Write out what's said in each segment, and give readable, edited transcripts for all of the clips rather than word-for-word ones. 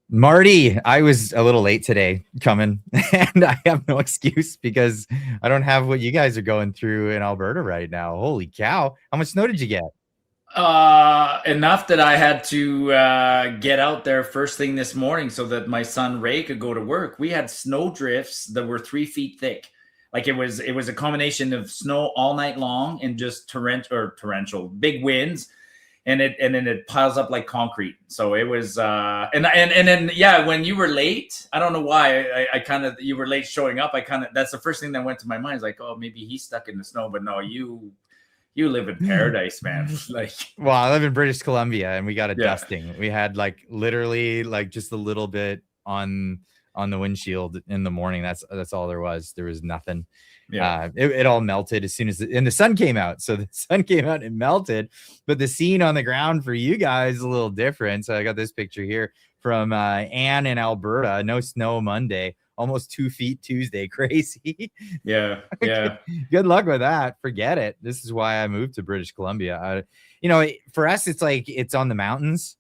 Marty, I was a little late today coming, and I have no excuse because I don't have what you guys are going through in Alberta right now. Holy cow. How much snow did you get? Enough that I had to get out there first thing this morning so that my son Ray could go to work. We had snow drifts that were 3 feet thick. Like it was a combination of snow all night long and just torrential big winds, and then it piles up like concrete. So it was and then yeah, when you were late, I don't know why I kind of you were late showing up. I kind of that's the first thing that went to my mind. Is like, oh, maybe he's stuck in the snow, but no, you live in paradise, man. Like, Well, I live in British Columbia and we got a yeah, dusting. We had like literally like just a little bit on the windshield in the morning. That's all there was. There was nothing. yeah. It all melted as soon as and the sun came out. So the sun came out and melted, but the scene on the ground for you guys is a little different. So I got this picture here from Anne in Alberta. No snow Monday, almost 2 feet Tuesday. Crazy. Yeah, yeah, Good luck with that. Forget it. This is why I moved to British Columbia. For us, it's like it's on the mountains,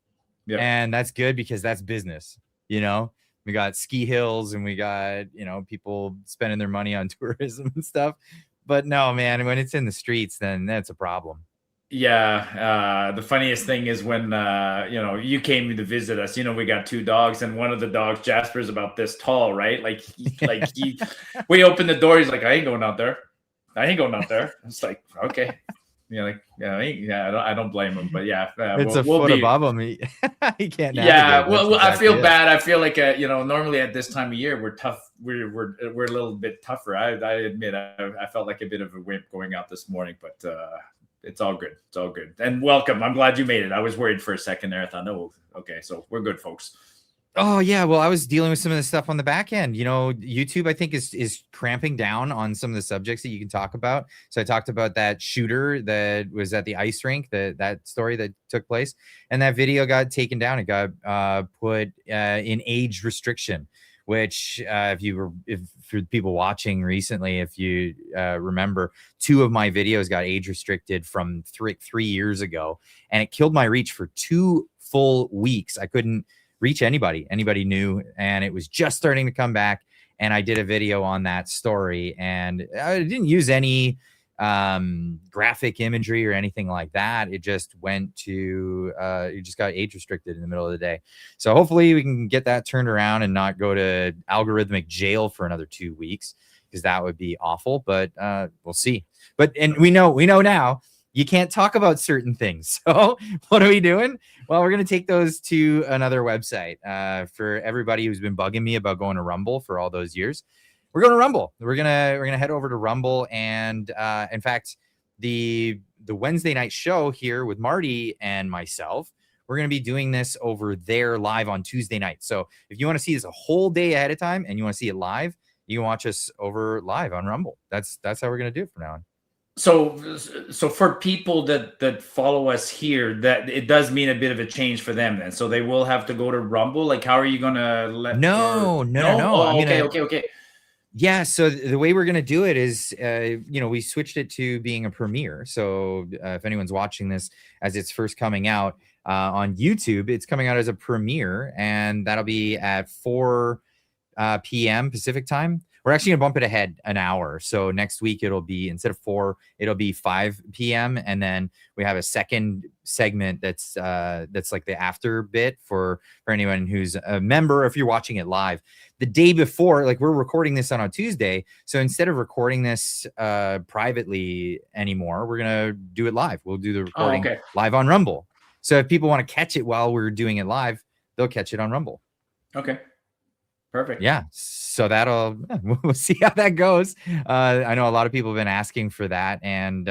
yep. and that's good because that's business. You know, we got ski hills and we got people spending their money on tourism and stuff. But no, man, when it's in the streets, then that's a problem. Yeah, the funniest thing is when you came to visit us. We got two dogs, and one of the dogs, Jasper, is about this tall, right? We opened the door. He's like, "I ain't going out there. I ain't going out there." It's like, okay, I don't blame him, but yeah, It's a we'll foot be. above them. He can't Yeah, navigate. That's I exactly feel it. bad. I feel like normally at this time of year we're tough. We're a little bit tougher. I admit I felt like a bit of a wimp going out this morning, but it's all good. It's all good. And welcome. I'm glad you made it. I was worried for a second there. I thought, no, okay, so we're good, folks. Oh yeah, well, I was dealing with some of the stuff on the back end. YouTube, I think, is cramping down on some of the subjects that you can talk about. So I talked about that shooter that was at the ice rink, that story that took place, and that video got taken down. It got put in age restriction, which if for people watching recently, if you remember, two of my videos got age restricted from 3 years ago, and it killed my reach for 2 full weeks. I couldn't reach anybody new, and it was just starting to come back, and I did a video on that story, and I didn't use any graphic imagery or anything like that. It just it just got age restricted in the middle of the day. So hopefully we can get that turned around and not go to algorithmic jail for another 2 weeks, because that would be awful, but we'll see. And we know now you can't talk about certain things. So what are we doing? Well, we're going to take those to another website. For everybody who's been bugging me about going to Rumble for all those years, we're going to Rumble. We're gonna head over to Rumble, and in fact, the Wednesday night show here with Marty and myself, we're going to be doing this over there live on Tuesday night. So if you want to see this a whole day ahead of time and you want to see it live, you can watch us over live on Rumble. That's how we're going to do it from now on. So for people that follow us here, that it does mean a bit of a change for them then. So they will have to go to Rumble. Like, how are you gonna let or no? No. Oh, okay. Yeah, so the way we're going to do it is, we switched it to being a premiere. So if anyone's watching this as it's first coming out on YouTube, it's coming out as a premiere, and that'll be at 4 p.m. Pacific time. We're actually going to bump it ahead an hour. So next week it'll be, instead of 4, it'll be 5 p.m. And then we have a second segment that's like the after bit for anyone who's a member. If you're watching it live the day before, like, we're recording this on a Tuesday. So instead of recording this privately anymore, we're going to do it live. We'll do the recording live on Rumble. So if people want to catch it while we're doing it live, they'll catch it on Rumble. Okay. Perfect. Yeah. So we'll see how that goes. I know a lot of people have been asking for that, and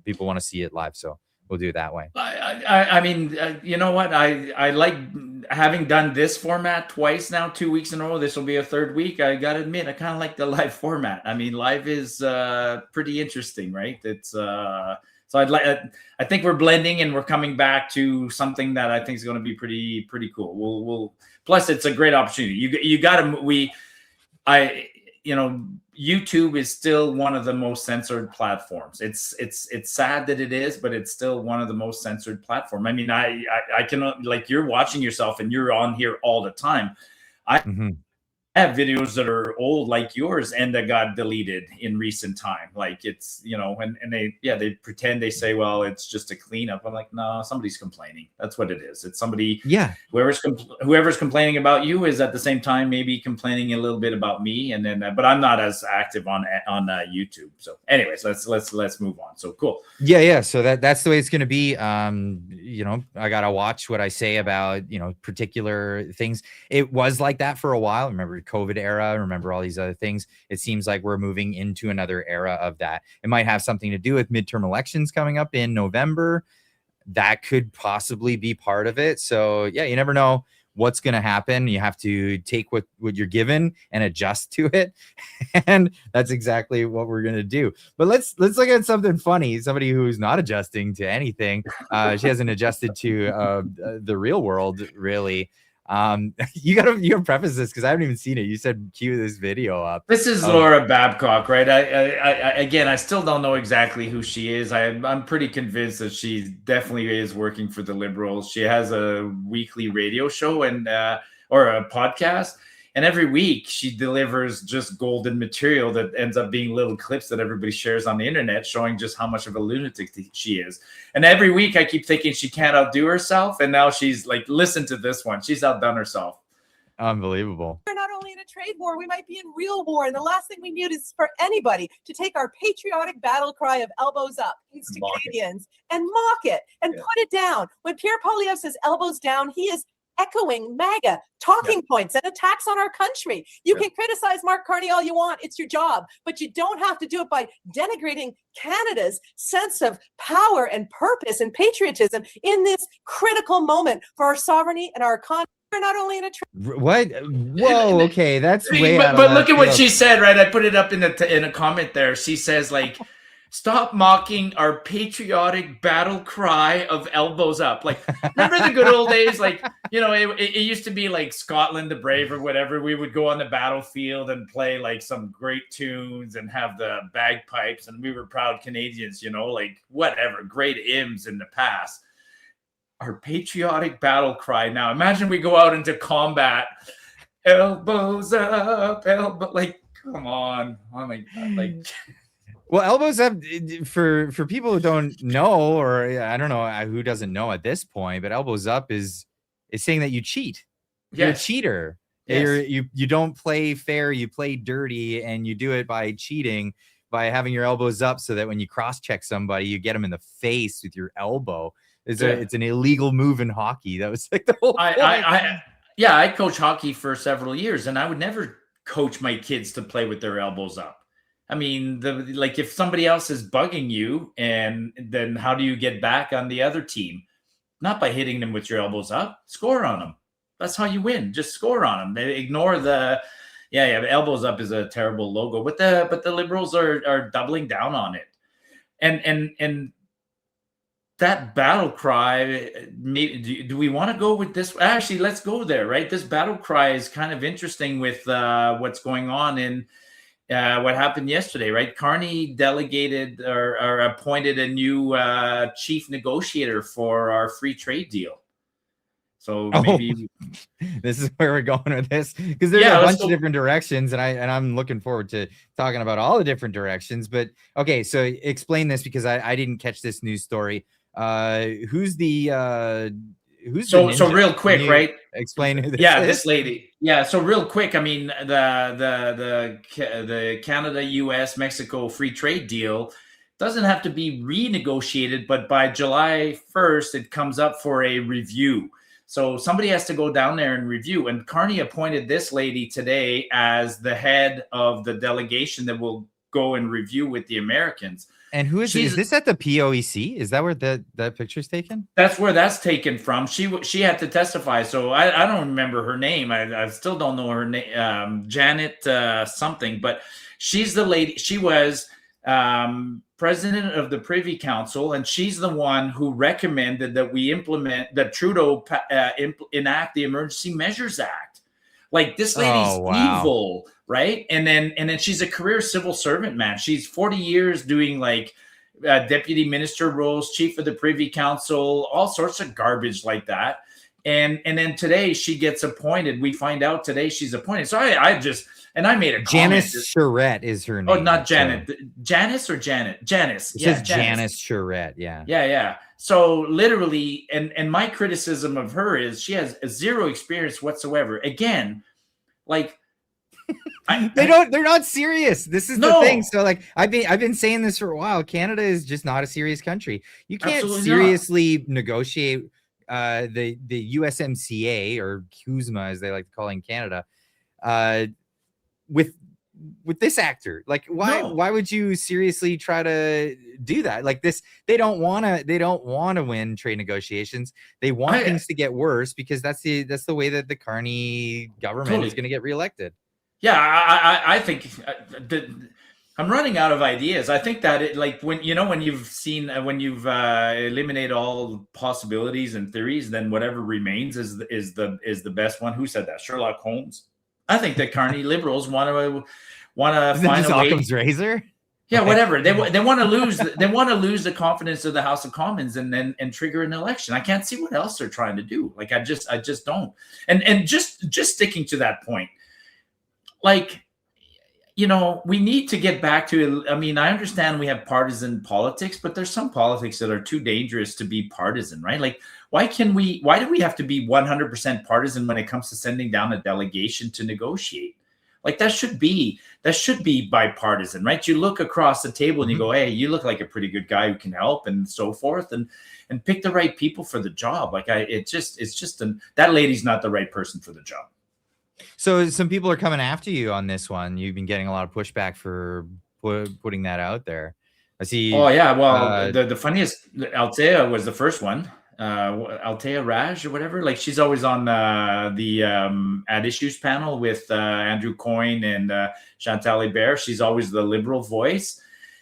people want to see it live. So we'll do it that way. I mean, you know what? I like having done this format twice now, 2 weeks in a row. This will be a third week. I got to admit, I kind of like the live format. I mean, live is pretty interesting, right? It's so I think we're blending and we're coming back to something that I think is going to be pretty cool. We'll plus it's a great opportunity. You got to YouTube is still one of the most censored platforms. It's sad that it is, but it's still one of the most censored platform. I mean, I cannot, like, you're watching yourself and you're on here all the time. I have videos that are old like yours and that got deleted in recent time. Like, it's, and they pretend, they say, well, it's just a cleanup. I'm like, no, somebody's complaining. That's what it is. It's somebody, whoever's complaining about you is at the same time maybe complaining a little bit about me. And then, but I'm not as active on YouTube. So anyways, let's move on. So cool. Yeah. So that's the way it's going to be. I got to watch what I say about, particular things. It was like that for a while. Remember COVID era, remember all these other things. It seems like we're moving into another era of that. It might have something to do with midterm elections coming up in November. That could possibly be part of it. So yeah, you never know what's going to happen. You have to take what you're given and adjust to it. And that's exactly what we're going to do. But let's look at something funny. Somebody who's not adjusting to anything. She hasn't adjusted to the real world, really. You gotta preface this because I haven't even seen it. You said cue this video up. This is Laura Babcock, right? I still don't know exactly who she is. I'm pretty convinced that she definitely is working for the Liberals. She has a weekly radio show and or a podcast, and every week she delivers just golden material that ends up being little clips that everybody shares on the internet, showing just how much of a lunatic she is. And every week I keep thinking she can't outdo herself, and now she's like, listen to this one. She's outdone herself. Unbelievable. We're not only in a trade war, we might be in real war. And the last thing we need is for anybody to take our patriotic battle cry of elbows up to Canadians and mock it and put it down. When Pierre Poilievre says elbows down, he is echoing MAGA talking points and attacks on our country. You can criticize Mark Carney all you want. It's your job, but you don't have to do it by denigrating Canada's sense of power and purpose and patriotism in this critical moment for our sovereignty and our economy. We're not only in a what? Whoa, okay, that's way out of But look at what field. she said, right? I put it up in a comment there. She says, like, stop mocking our patriotic battle cry of elbows up. Like, remember the good old days? Like, it used to be like Scotland the Brave or whatever. We would go on the battlefield and play like some great tunes and have the bagpipes, and we were proud Canadians, like whatever, great hymns in the past. Our patriotic battle cry now. Imagine we go out into combat, elbows up, like, come on. Oh my God, like. Well, elbows up, for people who don't know, or I don't know who doesn't know at this point, but elbows up is saying that you cheat. You're a cheater. Yes. You don't play fair, you play dirty, and you do it by cheating, by having your elbows up so that when you cross-check somebody, you get them in the face with your elbow. It's an illegal move in hockey. That was like the whole point. I coached hockey for several years, and I would never coach my kids to play with their elbows up. I mean, like, if somebody else is bugging you, and then how do you get back on the other team? Not by hitting them with your elbows up. Score on them. That's how you win. Just score on them. They ignore the elbows up is a terrible logo, but the Liberals are doubling down on it, and that battle cry. Maybe, do we want to go with this? Actually, let's go there. Right, this battle cry is kind of interesting with what's going on in. What happened yesterday, right? Carney delegated or appointed a new chief negotiator for our free trade deal. So maybe this is where we're going with this, because there's a bunch of different directions, and I'm looking forward to talking about all the different directions. But okay, so explain this, because I didn't catch this news story. Who's the so real quick, right? Explain who this is. This lady. Yeah, so real quick, I mean, the Canada, US, Mexico free trade deal doesn't have to be renegotiated, but by July 1st, it comes up for a review. So somebody has to go down there and review. And Carney appointed this lady today as the head of the delegation that will go and review with the Americans. And who is this at the POEC? Is that where that picture's taken? That's where that's taken from. She had to testify. So I don't remember her name. I still don't know her name. Janet something, but she's the lady. She was president of the Privy Council, and she's the one who recommended that we implement, that Trudeau enact the Emergency Measures Act. Like, this lady's Oh, wow. evil, right? And then she's a career civil servant, man. She's 40 years doing like deputy minister roles, chief of the Privy Council, all sorts of garbage like that. And then today she gets appointed. We find out today she's appointed. So I made a comment. Janice Charette is her name. Oh, not Janet. So. Janice or Janet? Janice. It Yeah, says Janice Charette. Yeah. Yeah. So literally, and my criticism of her is she has zero experience whatsoever. Again, like they're not serious. This is the No. thing. So like I've been saying this for a while. Canada is just not a serious country. You can't Absolutely seriously negotiate the USMCA, or CUSMA as they like to call it in Canada, with this actor. Like why would you seriously try to do that? Like this, they don't want to win trade negotiations. They want things to get worse because that's the way that the Carney government is going to get reelected. Yeah, I think I'm running out of ideas. I think that when you've eliminated all possibilities and theories, then whatever remains is the best one. Who said that? Sherlock Holmes. I think that Carney liberals want to find a way. Occam's razor. Yeah, whatever. They want to lose. They want to lose the confidence of the House of Commons and trigger an election. I can't see what else they're trying to do. Like I just don't. And just sticking to that point. Like, we need to get back to, I mean, I understand we have partisan politics, but there's some politics that are too dangerous to be partisan, right? Like, why do we have to be 100% partisan when it comes to sending down a delegation to negotiate? Like that should be bipartisan, right? You look across the table and you go, hey, you look like a pretty good guy who can help and so forth, and pick the right people for the job. Like that lady's not the right person for the job. So some people are coming after you on this one. You've been getting a lot of pushback for putting that out there. I see. Oh yeah, well, the funniest, Althea was the first one. Althea Raj or whatever. Like she's always on the At Issues panel with Andrew Coyne and Chantal Hébert. She's always the liberal voice.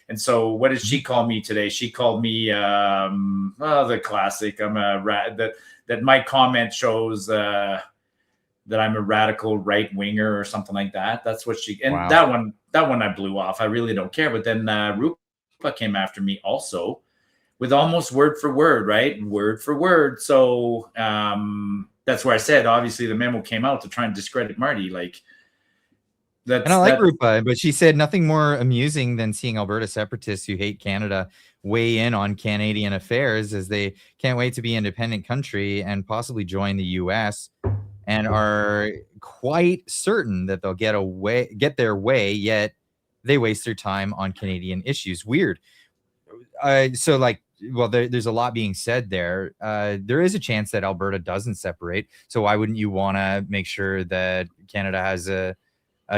And so what did she call me today? She called me the classic. I'm that my comment shows that I'm a radical right winger or something like that. That's what she, and wow. that one I blew off. I really don't care. But then Rupa came after me also with almost word for word, right? Word for word. So that's where I said, obviously the memo came out to try and discredit Marty. Like that's, and I like Rupa, but she said nothing more amusing than seeing Alberta separatists who hate Canada weigh in on Canadian affairs, as they can't wait to be an independent country and possibly join the US, and are quite certain that they'll get their way, yet they waste their time on Canadian issues. Weird. So like, well, there's a lot being said there. There is a chance that Alberta doesn't separate. So why wouldn't you want to make sure that Canada has a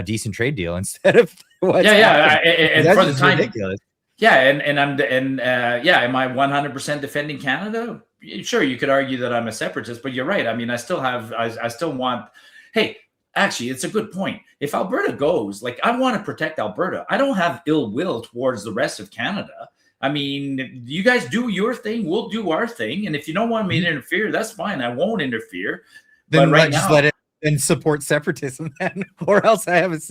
decent trade deal instead of what's and for the time, ridiculous. Yeah, am I 100% defending Canada? Sure, you could argue that I'm a separatist, but you're right. I mean, I still want. Hey, actually, it's a good point. If Alberta goes, like, I want to protect Alberta. I don't have ill will towards the rest of Canada. I mean, you guys do your thing, we'll do our thing, and if you don't want me to interfere, that's fine. I won't interfere. Then just let it and support separatism then, or else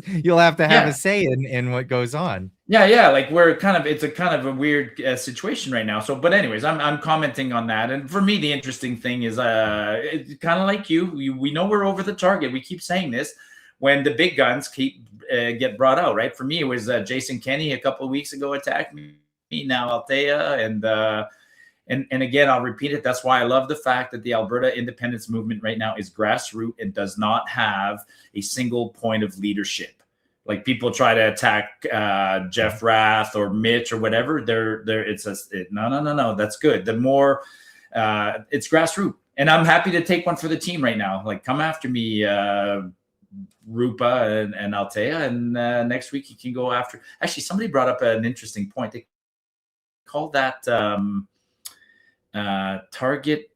you'll have to have a say in what goes on. Yeah, like it's a kind of a weird situation right now. So, but anyways, I'm commenting on that, and for me, the interesting thing is, it's kind of like we know we're over the target. We keep saying this when the big guns get brought out, right? For me, it was Jason Kenney a couple of weeks ago attacked me. Now Althea, and again, I'll repeat it. That's why I love the fact that the Alberta independence movement right now is grassroots and does not have a single point of leadership. Like people try to attack Jeff Rath or Mitch or whatever. No. That's good. The more it's grassroots, and I'm happy to take one for the team right now. Like come after me, Rupa and Althea, and next week you can go after. Actually, somebody brought up an interesting point. They call that target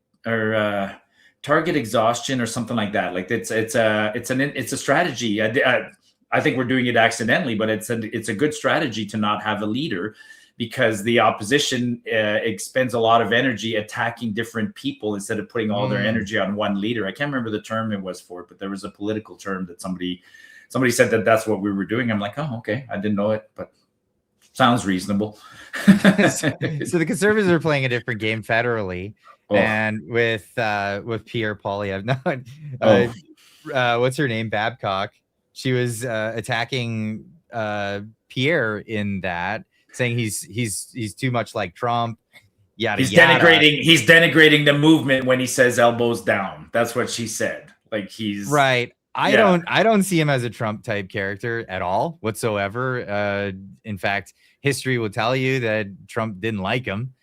exhaustion or something like that. Like it's a strategy. I think we're doing it accidentally, but it's a good strategy to not have a leader, because the opposition expends a lot of energy attacking different people instead of putting all their energy on one leader. I can't remember the term it was for it, but there was a political term that somebody said that that's what we were doing. I'm like, oh, okay, I didn't know it, but sounds reasonable. So the Conservatives are playing a different game federally, and with Pierre Poilievre. What's her name? Babcock. She was attacking Pierre in that, saying he's too much like Trump. Yada, he's yada. denigrating the movement when he says elbows down. That's what she said. Like he's right. I don't see him as a Trump type character at all whatsoever. In fact, history will tell you that Trump didn't like him.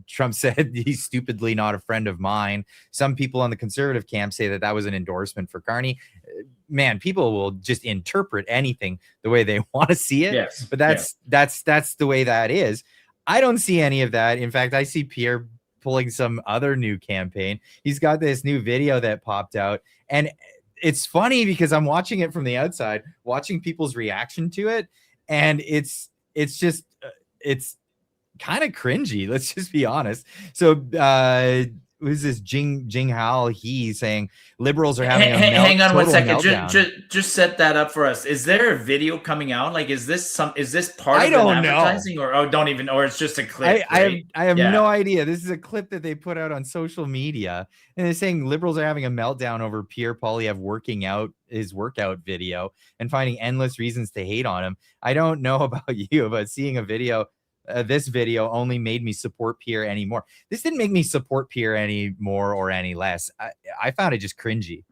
Trump said he's stupidly not a friend of mine. Some people on the conservative camp say that was an endorsement for Carney. Man, people will just interpret anything the way they want to see it. Yes. But that's the way that is. I don't see any of that. In fact, I see Pierre pulling some other new campaign. He's got this new video that popped out, and it's funny because I'm watching it from the outside, watching people's reaction to it, and it's just it's kind of cringy. Let's just be honest. So who's this Jing Hao? He's saying liberals are having hang on 1 second. Just set that up for us. Is there a video coming out? Like, is this part of advertising, or or it's just a clip? I have no idea. This is a clip that they put out on social media, and they're saying liberals are having a meltdown over Pierre Poilievre working out his workout video and finding endless reasons to hate on him. I don't know about you, but seeing a video. This video only made me support Pierre anymore. This didn't make me support Pierre any more or any less. I found it just cringy.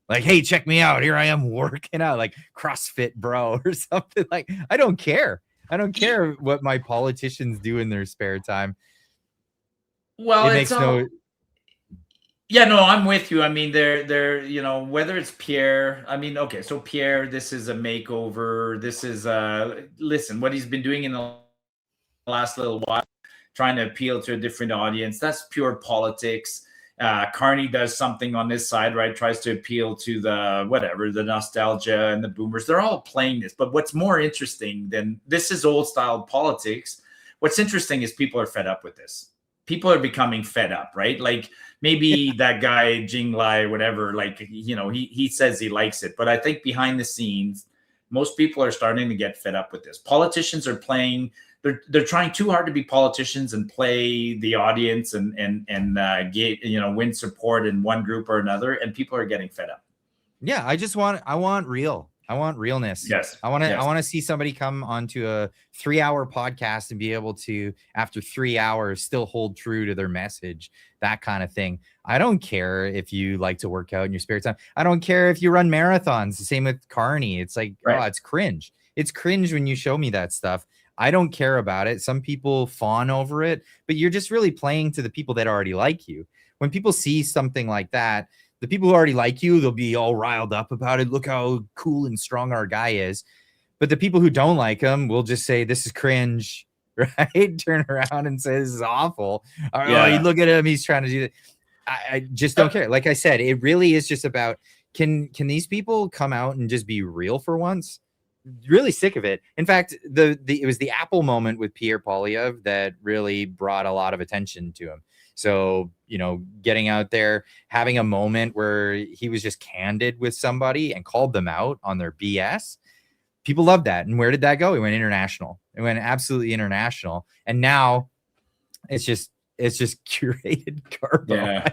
Like, hey, check me out. Here I am working out like CrossFit bro or something. Like, I don't care. I don't care what my politicians do in their spare time. Well, yeah, no, I'm with you. I mean, they're whether it's Pierre. I mean, okay, so Pierre, this is a makeover. This is listen, what he's been doing in the last little while, trying to appeal to a different audience. That's pure politics. Carney does something on this side, right? Tries to appeal to the nostalgia and the boomers. They're all playing this. But what's more interesting than this is old style politics. What's interesting is people are fed up with this. People are becoming fed up, right? Like maybe that guy, Jing Lai, whatever, like, he says he likes it. But I think behind the scenes, most people are starting to get fed up with this. Politicians are playing. They're trying too hard to be politicians and play the audience and get win support in one group or another, and people are getting fed up. Yeah, I want realness. Yes, I want to see somebody come onto a 3-hour podcast and be able to, after 3 hours, still hold true to their message. That kind of thing. I don't care if you like to work out in your spare time. I don't care if you run marathons. The same with Carney. It's like, oh, it's cringe. It's cringe when you show me that stuff. I don't care about it. Some people fawn over it, but you're just really playing to the people that already like you. When people see something like that, the people who already like you, they'll be all riled up about it. Look how cool and strong our guy is. But the people who don't like him will just say, this is cringe, right? Turn around and say, this is awful. Oh, look at him. He's trying to do that. I just don't care. Like I said, it really is just about, can these people come out and just be real for once? Really sick of it. In fact, it was the Apple moment with Pierre Poilievre that really brought a lot of attention to him. So, getting out there, having a moment where he was just candid with somebody and called them out on their BS. People loved that. And where did that go? It went international. It went absolutely international. And now it's just curated carbo. Yeah.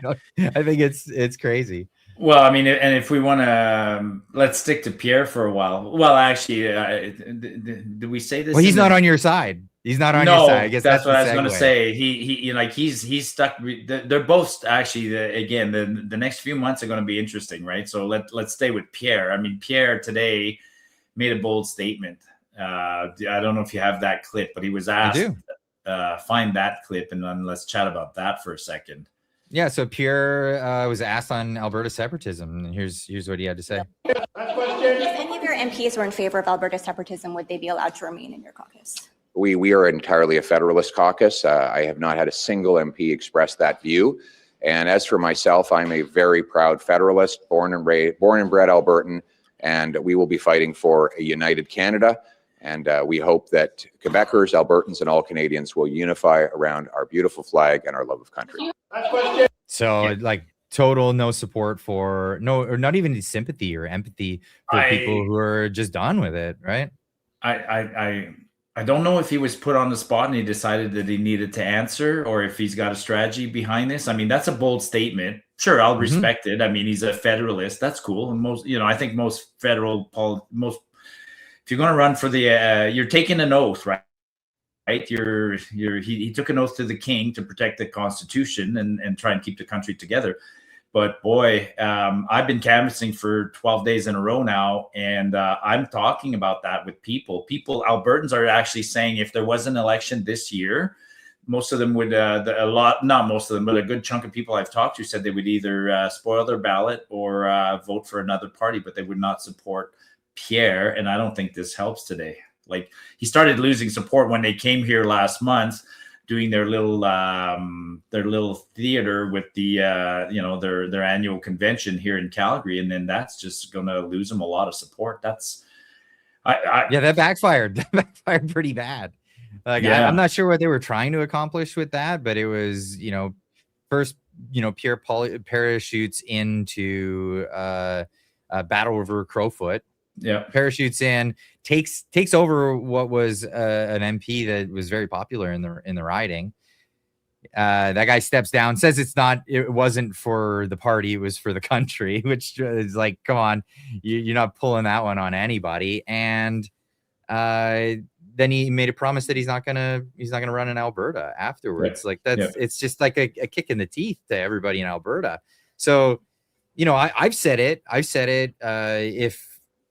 I think it's crazy. Well, I mean, and if we want to, let's stick to Pierre for a while. Well, actually, did we say this? Well, he's not on your side. He's not on your side. I guess that's what I was going to say. He's stuck. They're both actually. Again, the next few months are going to be interesting, right? So let's stay with Pierre. I mean, Pierre today made a bold statement. I don't know if you have that clip, but he was asked. I do. Find that clip and then let's chat about that for a second. Yeah, so Pierre was asked on Alberta separatism, and here's what he had to say. If any of your MPs were in favor of Alberta separatism, would they be allowed to remain in your caucus? We are entirely a Federalist caucus. I have not had a single MP express that view. And as for myself, I'm a very proud Federalist, born and bred Albertan, and we will be fighting for a united Canada. And we hope that Quebecers, Albertans, and all Canadians will unify around our beautiful flag and our love of country. So like total no support for or not even sympathy or empathy for people who are just done with it, right? I don't know if he was put on the spot and he decided that he needed to answer, or if he's got a strategy behind this. I mean, that's a bold statement. Sure, I'll respect it. I mean, he's a federalist. That's cool. And most, I think most if you're going to run for the, you're taking an oath, right? Right. He took an oath to the king to protect the Constitution and try and keep the country together. But boy, I've been canvassing for 12 days in a row now, and I'm talking about that with people. Albertans are actually saying if there was an election this year, most of them would, not most of them, but a good chunk of people I've talked to said they would either spoil their ballot or vote for another party, but they would not support Pierre. And I don't think this helps today. Like, he started losing support when they came here last month, doing their little theater with the their annual convention here in Calgary, and then that's just going to lose them a lot of support. That backfired. That backfired pretty bad. Like, I'm not sure what they were trying to accomplish with that, but it was, first, Pierre parachutes into Battle River Crowfoot. Yeah, parachutes in, takes over what was an MP that was very popular in the riding. That guy steps down, says it wasn't for the party, it was for the country, which is like, come on, you're not pulling that one on anybody. And then he made a promise that he's not gonna run in Alberta afterwards. Like, it's just like a kick in the teeth to everybody in Alberta. So, I've said it.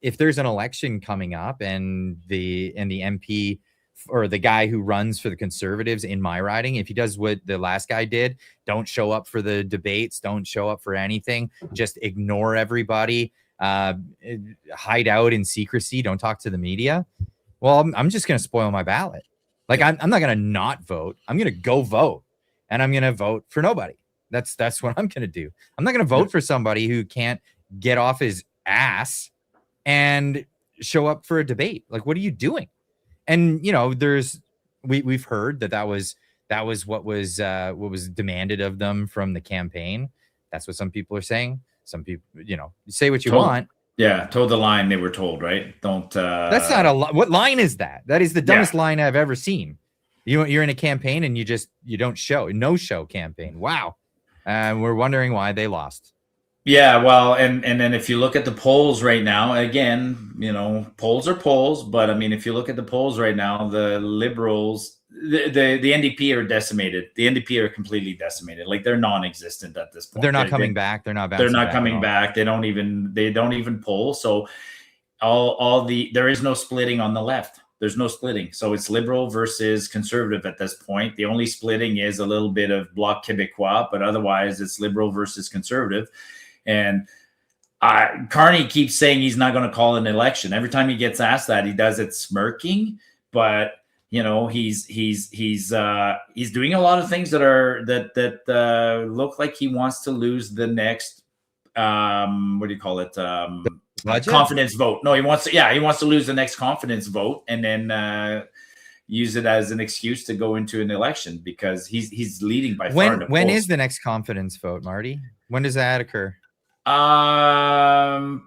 If there's an election coming up and the MP or the guy who runs for the Conservatives in my riding, if he does what the last guy did, don't show up for the debates, don't show up for anything, just ignore everybody, hide out in secrecy, don't talk to the media. Well, I'm just going to spoil my ballot. Like, I'm not going to not vote. I'm going to go vote, and I'm going to vote for nobody. That's what I'm going to do. I'm not going to vote for somebody who can't get off his ass and show up for a debate. Like, what are you doing? And we've heard that was what was demanded of them from the campaign. That's what some people are saying. Some people, say what you want. Yeah, toe the line, they were told, right? Don't. That's not a what line is that? That is the dumbest line I've ever seen. You're in a campaign and you don't show. No show campaign. Wow. And we're wondering why they lost. Yeah, well, and then if you look at the polls right now, again, polls are polls, but I mean, if you look at the polls right now, the Liberals, the NDP are decimated. The NDP are completely decimated. Like, they're non-existent at this point. They're not coming back. They're not coming back. They don't even poll. So there is no splitting on the left. There's no splitting. So it's Liberal versus Conservative at this point. The only splitting is a little bit of Bloc Québécois, but otherwise it's Liberal versus Conservative. And Carney keeps saying he's not going to call an election. Every time he gets asked that, he does it smirking. But he's doing a lot of things that look like he wants to lose the next what do you call it? Confidence vote. No, he wants to lose the next confidence vote and then use it as an excuse to go into an election because he's leading by far. When is the next confidence vote, Marty? When does that occur?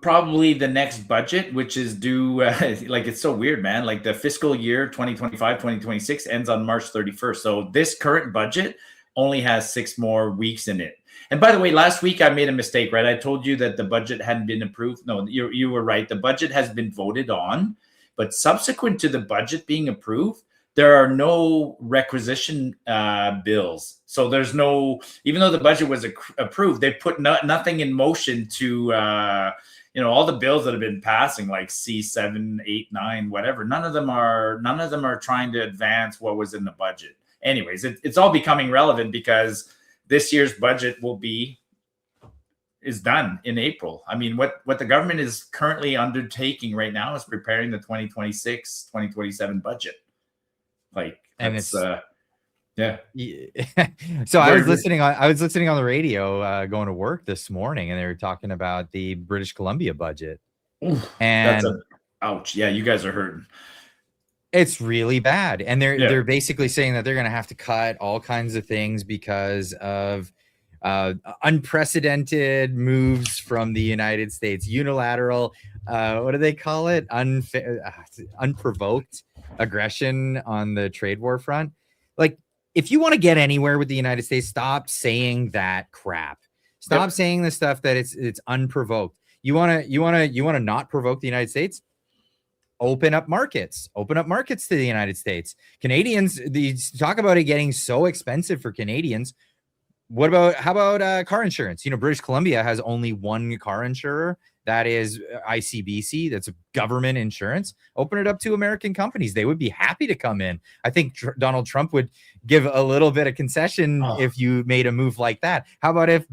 Probably the next budget, which is due like, it's so weird, man. Like, the fiscal year 2025 2026 ends on March 31st. So this current budget only has 6 more weeks in it. And by the way, last week I made a mistake, right? I told you that the budget hadn't been approved. No, you were right. The budget has been voted on, but subsequent to the budget being approved, there are no requisition bills. So there's no, even though the budget was approved, they put nothing in motion to, all the bills that have been passing, like C7, 8, 9, whatever. None of them are trying to advance what was in the budget. Anyways, it's all becoming relevant because this year's budget is done in April. I mean, what the government is currently undertaking right now is preparing the 2026, 2027 budget. Like, and it's So I was listening on the radio going to work this morning, and they were talking about the British Columbia budget. Oof, and ouch. Yeah, you guys are hurting. It's really bad. And Yeah. they're basically saying that they're going to have to cut all kinds of things because of unprecedented moves from the United States, unilateral, what do they call it? Unprovoked aggression on the trade war front. Like, if you want to get anywhere with the United States, stop saying that crap. Stop saying the stuff that it's unprovoked. You want to not provoke the United States? Open up markets to the United States. Canadians, talk about it getting so expensive for Canadians. How about car insurance? British Columbia has only one car insurer. That is ICBC. That's a government insurance. Open it up to American companies. They would be happy to come in. I think Donald Trump would give a little bit of concession if you made a move like that. How about if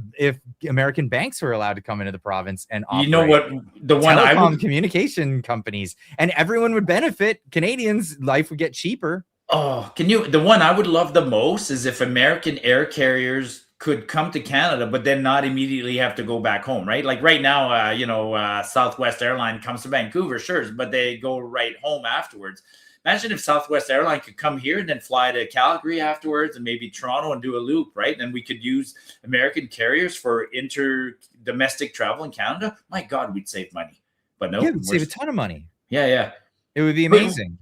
American banks were allowed to come into the province and operate? You know what? The one telecom communication companies, and everyone would benefit. Canadians' life would get cheaper. Oh, the one I would love the most is if American air carriers could come to Canada, but then not immediately have to go back home, right? Like right now, Southwest Airline comes to Vancouver, sure, but they go right home afterwards. Imagine if Southwest Airline could come here and then fly to Calgary afterwards and maybe Toronto and do a loop, right? And we could use American carriers for domestic travel in Canada. My God, we'd save money. But no, we'd save a ton of money. Yeah. It would be amazing.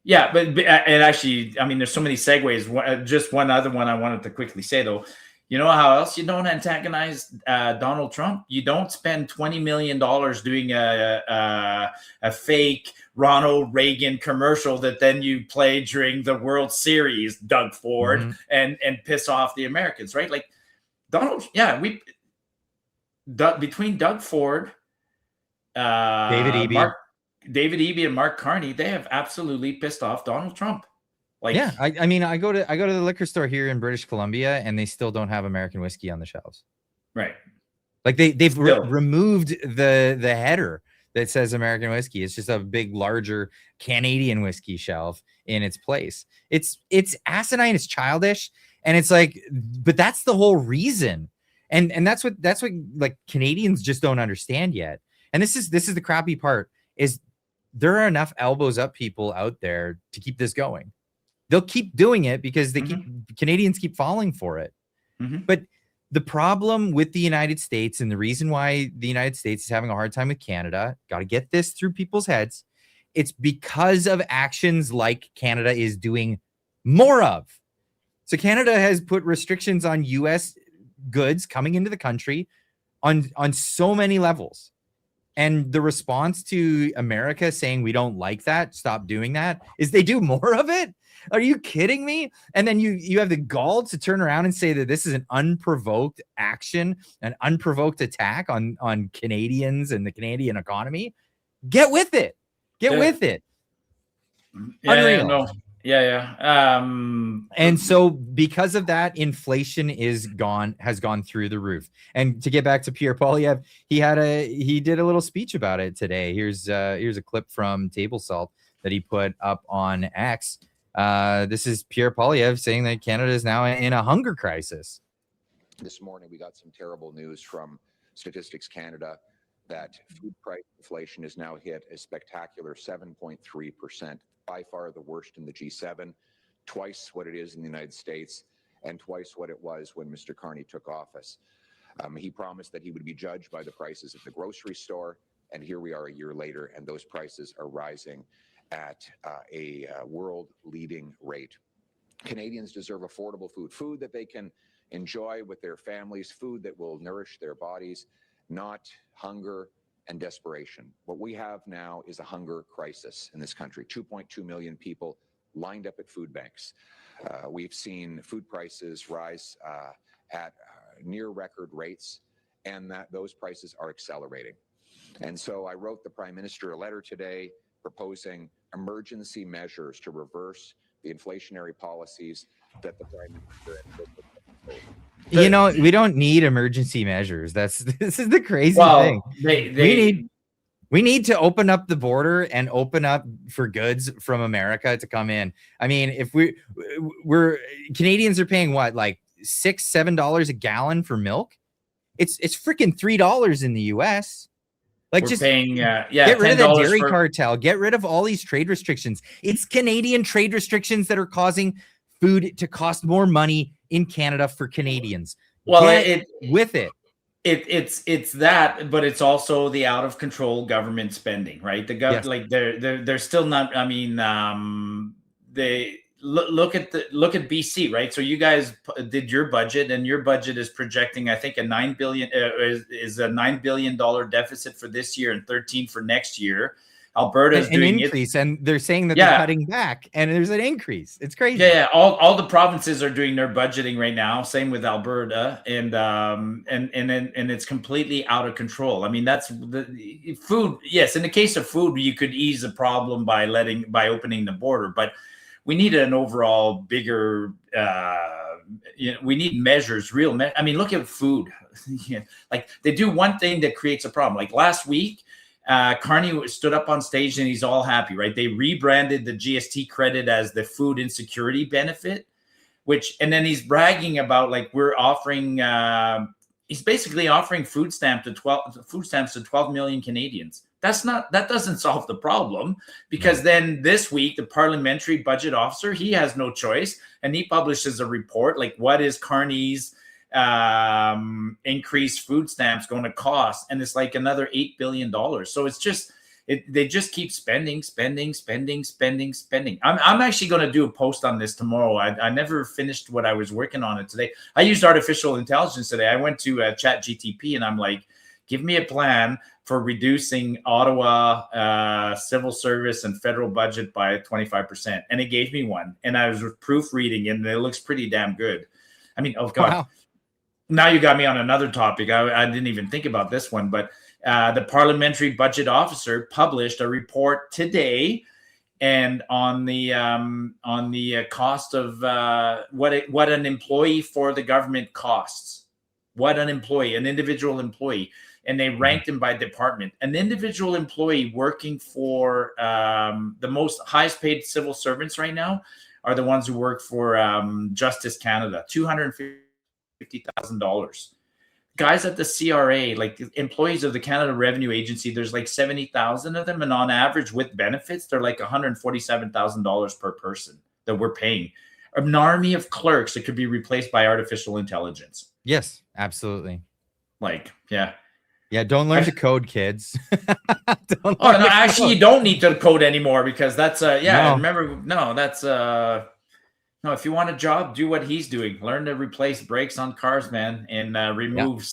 Yeah, but and actually, I mean, there's so many segues. Just one other one I wanted to quickly say, though. You know how else you don't antagonize Donald Trump? You don't spend $20 million doing a fake Ronald Reagan commercial that then you play during the World Series, Doug Ford, and piss off the Americans, right? Like between Doug Ford, David Eby and Mark Carney, they have absolutely pissed off Donald Trump. I mean, I go to the liquor store here in British Columbia, and they still don't have American whiskey on the shelves. Right. Like they've removed the header that says American whiskey. It's just a big, larger Canadian whiskey shelf in its place. It's asinine. It's childish, and it's like, but that's the whole reason. And that's what like Canadians just don't understand yet. And this is the crappy part is there are enough elbows up people out there to keep this going. They'll keep doing it because Canadians keep falling for it. But the problem with the United States, and the reason why the United States is having a hard time with Canada, got to get this through people's heads. It's because of actions like Canada is doing more of. So Canada has put restrictions on U.S. goods coming into the country on so many levels. And the response to America saying we don't like that, stop doing that, is they do more of it. Are you kidding me? And then you have the gall to turn around and say that this is an unprovoked action, an unprovoked attack on Canadians and the Canadian economy. Get with it. Get with it. Unreal. And so because of that, inflation has gone through the roof. And to get back to Pierre Poilievre, he did a little speech about it today. Here's a clip from Table Salt that he put up on X. This is Pierre Poilievre saying that Canada is now in a hunger crisis. This morning, we got some terrible news from Statistics Canada that food price inflation has now hit a spectacular 7.3%, by far the worst in the G7, twice what it is in the United States, and twice what it was when Mr. Carney took office. He promised that he would be judged by the prices at the grocery store, and here we are a year later, and those prices are rising at a world-leading rate. Canadians deserve affordable food that they can enjoy with their families, food that will nourish their bodies, not hunger and desperation. What we have now is a hunger crisis in this country. 2.2 million people lined up at food banks. We've seen food prices rise at near record rates, and that those prices are accelerating. And so I wrote the Prime Minister a letter today proposing emergency measures to reverse the inflationary policies that the Prime Minister had. We don't need emergency measures. This is the crazy thing. We need to open up the border and open up for goods from America to come in. I mean, if we're Canadians are paying what, like $6-7 a gallon for milk? It's freaking $3 in the US. Like, we're just paying get rid of that $10 dairy for cartel. Get rid of all these trade restrictions. It's Canadian trade restrictions that are causing food to cost more money in Canada for Canadians. well Get with it. It's that, but it's also the out of control government spending, right? Yes. Like they're still not. I mean, they look at BC, right? So you guys did your budget, and your budget is projecting, I think, a $9 billion is a $9 billion deficit for this year and 13 for next year. Alberta's an doing increase, and they're saying that they're cutting back, and there's an increase. It's crazy. Yeah, all the provinces are doing their budgeting right now. Same with Alberta, and it's completely out of control. I mean, that's the food. Yes, in the case of food, you could ease the problem by opening the border, but we need an overall bigger. We need measures, I mean, look at food. Like, they do one thing that creates a problem. Like last week, Carney stood up on stage and he's all happy, right? They rebranded the GST credit as the food insecurity benefit, and then he's bragging about, like, we're offering, he's basically offering food stamps to 12 million Canadians. That doesn't solve the problem, because then this week, the parliamentary budget officer, he has no choice. And he publishes a report, like, what is Carney's increased food stamps going to cost? And it's like another $8 billion. So it's just, they just keep spending. I'm actually going to do a post on this tomorrow. I never finished what I was working on it today. I used artificial intelligence today. I went to Chat GTP and I'm like, give me a plan for reducing Ottawa civil service and federal budget by 25%. And it gave me one. And I was proofreading and it looks pretty damn good. I mean, oh God. Wow. Now you got me on another topic. I didn't even think about this one, but the parliamentary budget officer published a report today, and on the cost of what an employee for the government costs, an individual employee, and they ranked them by department. An individual employee working for the most highest paid civil servants right now are the ones who work for Justice Canada, $250,000. Guys at the CRA, like employees of the Canada Revenue Agency, there's like 70,000 of them, and on average with benefits, they're like $147,000 per person that we're paying. An army of clerks that could be replaced by artificial intelligence. Yes, absolutely. Like, yeah. Yeah, don't learn to code, kids. Actually, you don't need to code anymore, because that's if you want a job, do what he's doing. Learn to replace brakes on cars, man, and remove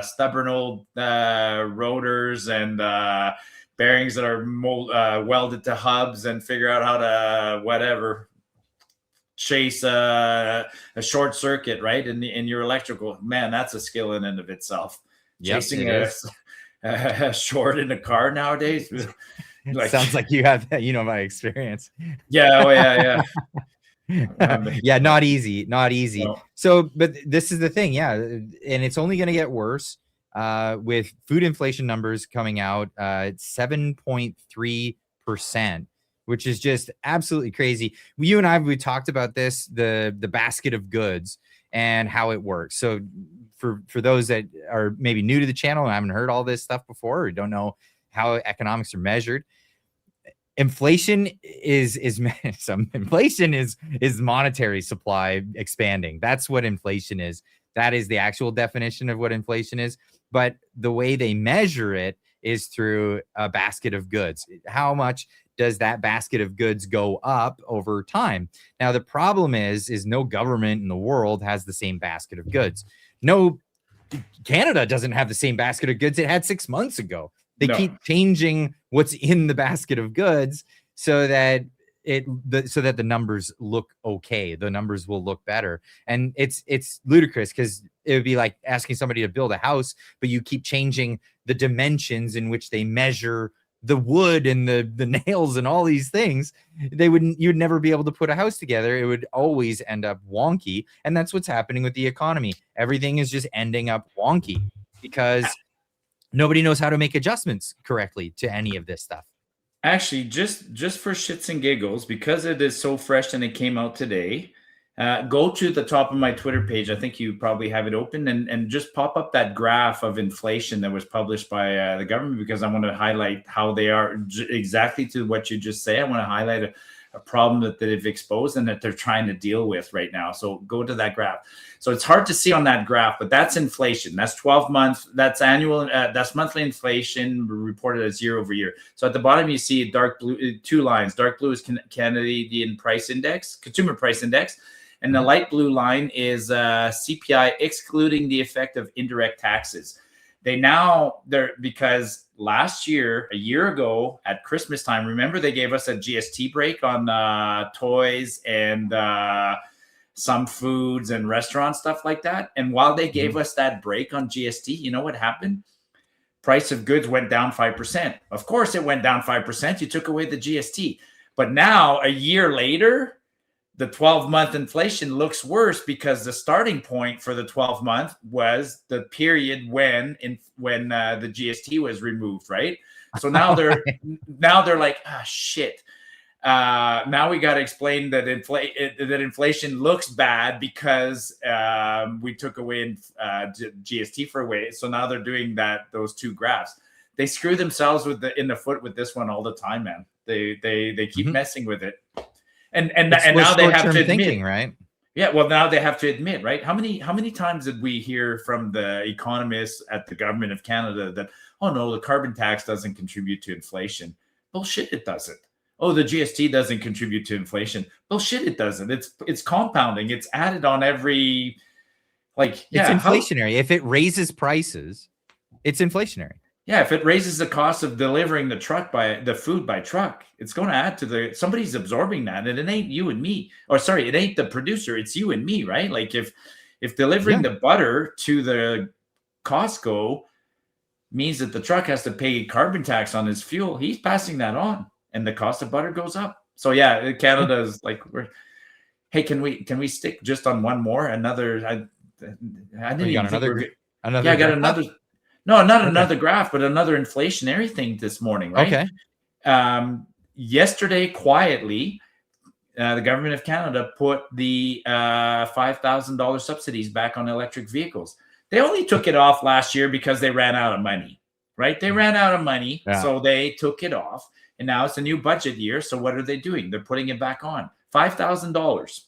stubborn old rotors and bearings that are welded to hubs, and figure out how to chase a short circuit, right? In your electrical, man, that's a skill in and of itself. Yes, chasing a short in a car nowadays. Like, sounds like you have that, my experience. Yeah. Yeah, not easy. No. So, but this is the thing, and it's only going to get worse with food inflation numbers coming out at 7.3%, which is just absolutely crazy. You and we talked about this, the basket of goods and how it works. So for those that are maybe new to the channel and haven't heard all this stuff before, or don't know how economics are measured, inflation is monetary supply expanding. That's what inflation is. That is the actual definition of what inflation is. But the way they measure it is through a basket of goods. How much does that basket of goods go up over time? Now, the problem is no government in the world has the same basket of goods. No, Canada doesn't have the same basket of goods it had 6 months ago. They keep changing what's in the basket of goods so that the numbers look okay. The numbers will look better. And it's ludicrous, because it would be like asking somebody to build a house, but you keep changing the dimensions in which they measure the wood and the nails and all these things. You'd never be able to put a house together. It would always end up wonky. And that's what's happening with the economy. Everything is just ending up wonky because nobody knows how to make adjustments correctly to any of this stuff. Actually, just for shits and giggles, because it is so fresh and it came out today, Go to the top of my Twitter page. I think you probably have it open, and just pop up that graph of inflation that was published by the government, because I want to highlight how they are exactly to what you just say. I want to highlight a problem that they've exposed and that they're trying to deal with right now. So go to that graph. So it's hard to see on that graph, but that's inflation. That's 12 months. That's annual. That's monthly inflation reported as year over year. So at the bottom, you see dark blue, 2 lines. Dark blue is Canadian Price Index, Consumer Price Index. And the light blue line is CPI excluding the effect of indirect taxes. Because last year, a year ago at Christmas time, remember they gave us a GST break on toys and some foods and restaurant stuff like that. And while they gave us that break on GST, you know what happened? Price of goods went down 5%. Of course, it went down 5%. You took away the GST. But now, a year later, the 12-month inflation looks worse because the starting point for the 12-month was the period when the GST was removed, right? So now they're like, shit. Now we got to explain that inflation looks bad because we took away GST for away. So now they're doing those 2 graphs. They screw themselves in the foot with this one all the time, man. They keep messing with it. And now they have to admit, thinking, right? Yeah, well, now they have to admit, right? How many times did we hear from the economists at the government of Canada that, oh no, the carbon tax doesn't contribute to inflation? Bullshit, it doesn't. Oh, the GST doesn't contribute to inflation. Bullshit, it doesn't. It's compounding. It's added on every, it's inflationary. If it raises prices, it's inflationary. Yeah, if it raises the cost of delivering the food by truck, it's going to add to somebody's absorbing that, and it ain't you and me. Or sorry, it ain't the producer, it's you and me, right? Like if delivering the butter to the Costco means that the truck has to pay carbon tax on his fuel, he's passing that on, and the cost of butter goes up. So yeah, Canada is like, hey, can we stick just on one more? I got another. No, not another graph, but another inflationary thing this morning, right? Okay. Yesterday, quietly, the government of Canada put the $5,000 subsidies back on electric vehicles. They only took it off last year because they ran out of money, right? They ran out of money, so they took it off. And now it's a new budget year, so what are they doing? They're putting it back on. $5,000.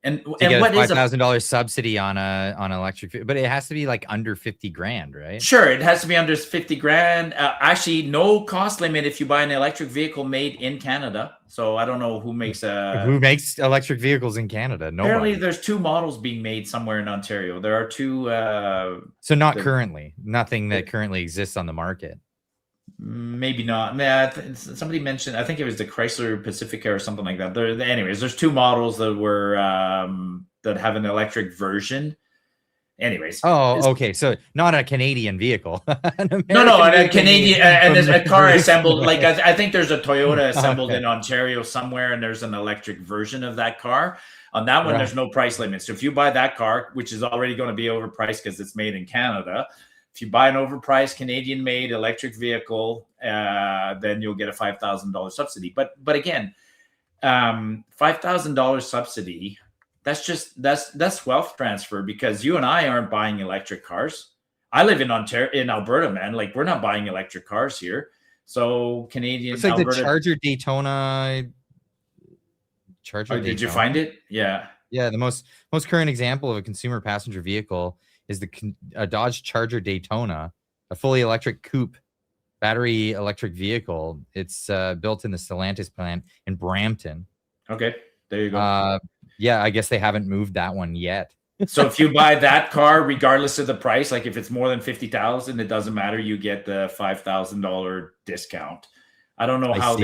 And what is $5,000 subsidy on an electric, but it has to be like under 50 grand, right? Sure, it has to be under 50 grand. Actually, no cost limit if you buy an electric vehicle made in Canada. So I don't know who makes electric vehicles in Canada. Nobody. Apparently, there's 2 models being made somewhere in Ontario. There are 2. So not currently, nothing that currently exists on the market. Maybe not. Somebody mentioned, I think it was the Chrysler Pacifica or something like that. Anyways, there's 2 models that were that have an electric version. Anyways. Oh, okay. So not a Canadian vehicle. No, a Canadian and there's a car assembled. Like I think there's a Toyota assembled in Ontario somewhere, and there's an electric version of that car. On that one, there's no price limit. So if you buy that car, which is already going to be overpriced because it's made in Canada, if you buy an overpriced Canadian-made electric vehicle, then you'll get a $5,000 subsidy. But again, $5,000 subsidy, that's wealth transfer, because you and I aren't buying electric cars. I live in Alberta, man. Like, we're not buying electric cars here. So Canadian, it's like Alberta, the Charger Daytona. Did you find it? Yeah. Yeah, the most current example of a consumer passenger vehicle is a Dodge Charger Daytona, a fully electric coupe, battery electric vehicle. It's built in the Stellantis plant in Brampton. Okay, there you go. Yeah, I guess they haven't moved that one yet. So if you buy that car, regardless of the price, like if it's more than $50,000, it doesn't matter. You get the $5,000 discount. I don't know how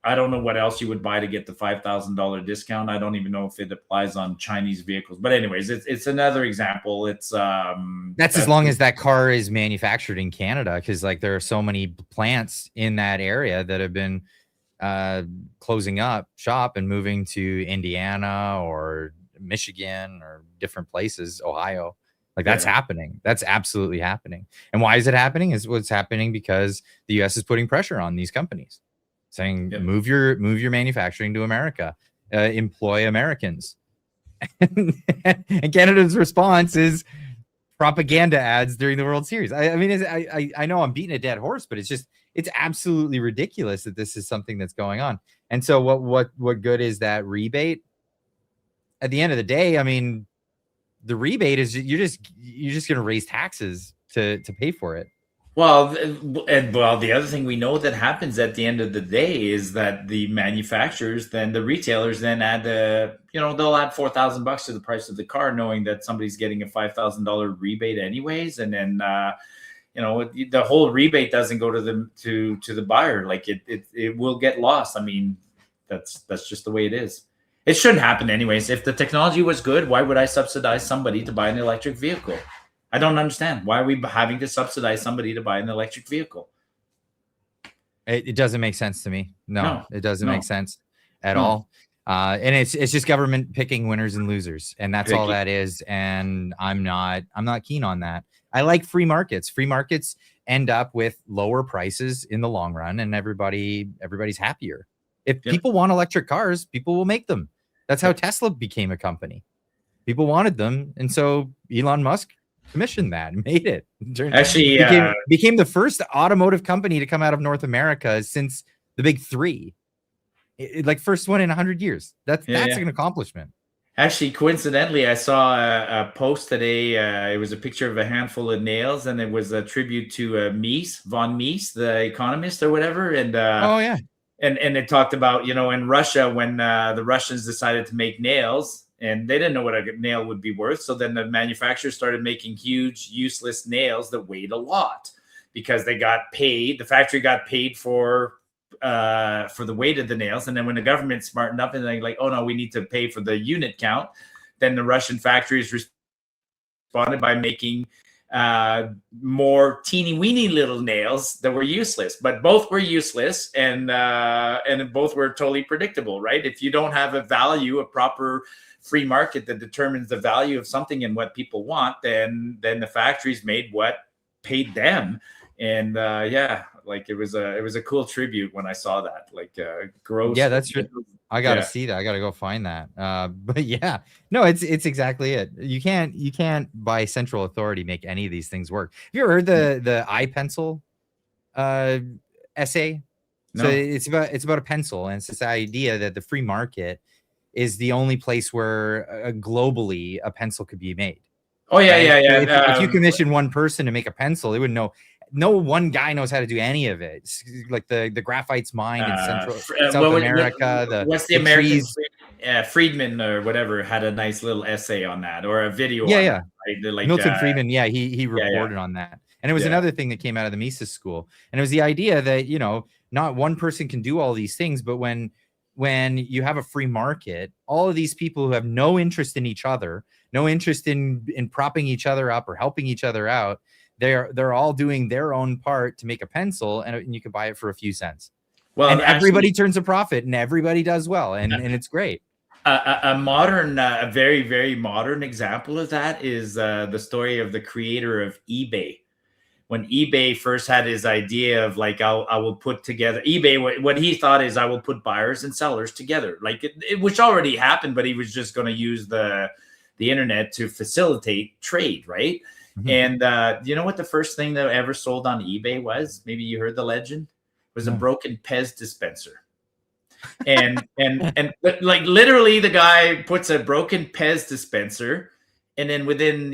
I don't know what else you would buy to get the $5,000 discount. I don't even know if it applies on Chinese vehicles. But anyways, it's another example. It's that's as long as that car is manufactured in Canada, because like there are so many plants in that area that have been closing up shop and moving to Indiana or Michigan or different places, Ohio. Like that's happening. That's absolutely happening. And why is it happening? Is what's happening because the US is putting pressure on these companies, saying move your manufacturing to America. employ Americans. And Canada's response is propaganda ads during the World Series. I mean, I know I'm beating a dead horse, but it's absolutely ridiculous that this is something that's going on. And so what good is that rebate? At the end of the day, I mean, the rebate is you're just going to raise taxes to pay for it. Well, the other thing we know that happens at the end of the day is that the manufacturers, then the retailers, then add they'll add $4,000 to the price of the car, knowing that somebody's getting a $5,000 rebate anyways, and then the whole rebate doesn't go to the buyer. Like it will get lost. I mean, that's just the way it is. It shouldn't happen anyways. If the technology was good, why would I subsidize somebody to buy an electric vehicle? I don't understand. Why are we having to subsidize somebody to buy an electric vehicle? It doesn't make sense to me. No, it doesn't make sense at all. And it's just government picking winners and losers, and that's all that is. And I'm not keen on that. I like free markets. Free markets end up with lower prices in the long run, and everybody's happier. If people want electric cars, people will make them. That's how Tesla became a company. People wanted them, and so Elon Musk commissioned that and made it. Actually, became the first automotive company to come out of North America since the big three. Like first one in 100 years. That's an accomplishment. Actually, coincidentally, I saw a post today. It was a picture of a handful of nails, and it was a tribute to von Mies, the economist or whatever. And and it talked about in Russia when the Russians decided to make nails. And they didn't know what a nail would be worth. So then the manufacturers started making huge, useless nails that weighed a lot because they got paid. The factory got paid for the weight of the nails. And then when the government smartened up and they're like, oh, no, we need to pay for the unit count, then the Russian factories responded by making more teeny weeny little nails that were useless. But both were useless and both were totally predictable, right? If you don't have a value, a proper free market that determines the value of something and what people want, then the factories made what paid them. And like it was a cool tribute when I saw that. Like gross. Yeah, that's true. I gotta see that. I gotta go find that. But yeah, no, it's exactly it. You can't by central authority make any of these things work. Have you ever heard the iPencil essay? No. So it's about a pencil, and it's this idea that the free market is the only place where globally a pencil could be made. Oh yeah, right? If you commission one person to make a pencil, it would know. No one guy knows how to do any of it. It's like the graphite's mined in South America. What's the American trees? Friedman or whatever had a nice little essay on that, or a video. Yeah. Right? Like, Milton Friedman. Yeah, he reported on that. And it was another thing that came out of the Mises School. And it was the idea that, not one person can do all these things, but when you have a free market, all of these people who have no interest in each other, no interest in propping each other up or helping each other out, they're all doing their own part to make a pencil, and you can buy it for a few cents. Well, and everybody turns a profit, and everybody does well, and it's great. A very, very modern example of that is the story of the creator of eBay. When eBay first had his idea of like, I will put together eBay, what he thought is I will put buyers and sellers together, like which already happened, but he was just going to use the internet to facilitate trade, right? Mm-hmm. And you know what the first thing that ever sold on eBay was? Maybe you heard the legend. It was a broken Pez dispenser. And like literally the guy puts a broken Pez dispenser, and then within